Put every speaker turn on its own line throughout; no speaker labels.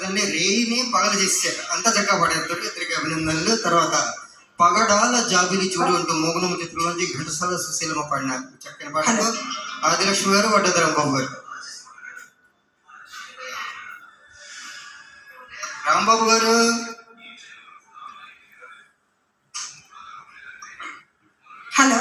పాటల్ని రేయిని పగలు చేశారు. అంత చక్కగా పాడేస్తారు. ఇద్దరికి అభినందనలు. తర్వాత పగడాల జాబిలి చూడు అంటూ మోగనమ్మ చిత్రంలోంచి ఘంటసాల సుశీలమ్మ పాడిన చక్కని పాటలు ఆదిలక్ష్మి గారు, వడ్డదరం బాబు గారు. రాంబాబు గారు,
హలో.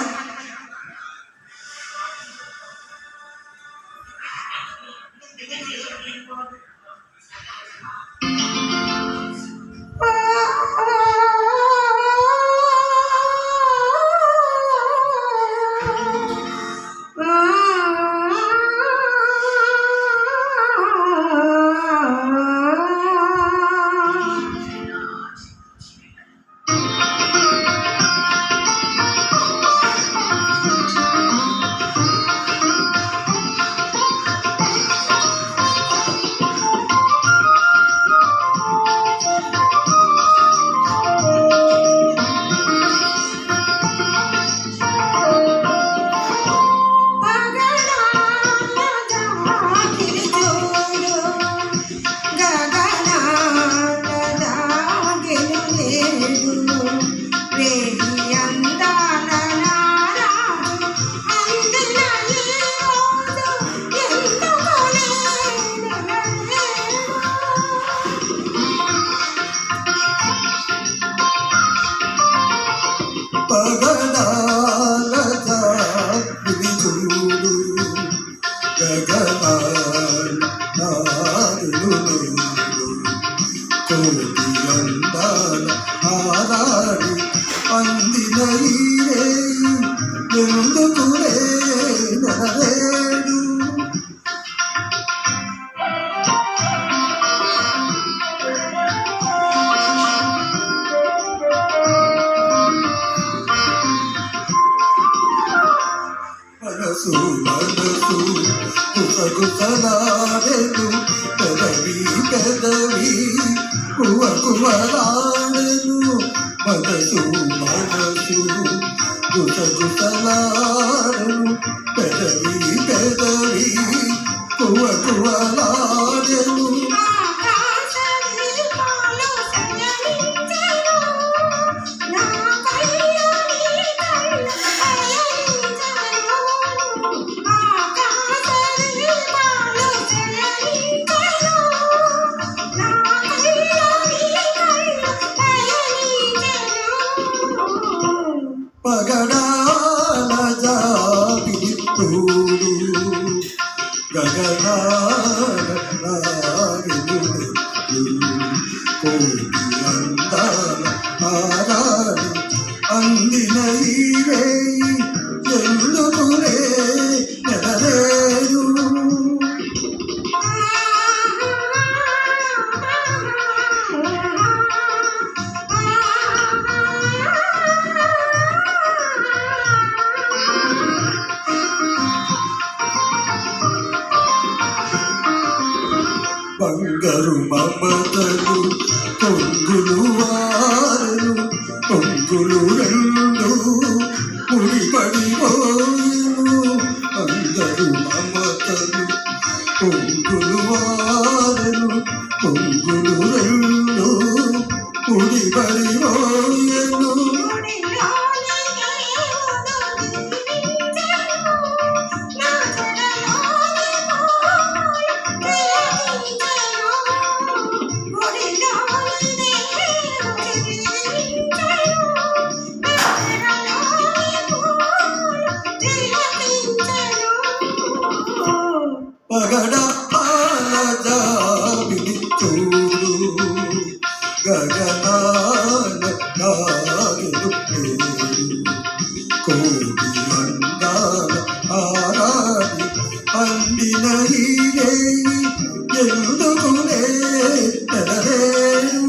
కుసగుసలాడెను పెదవి పెదవి కువకువలాడెను మనసు మనసు గుసగుసలాడెను పెదవి పెదవి కువకువలాడెను పగడాల జాబిలి చూడు గగనాల నాగిలు కోటి అందాల ఆరాడి అందిన ఈరే ఎందుకునే నెలలేరు బంగారు మమతలు కొంగులు వారు కొంగులు రెండు ముడిపడిపోయిను అందరు మమతలు కొంగులు వారు కొంగులు రెండు ముడిపడిపోయిను పగడాల జాబిలి చూడు గగనాల నాగలు కోటి అందాల ఆరాడి అందిన ఎందుకునే తెలలేరు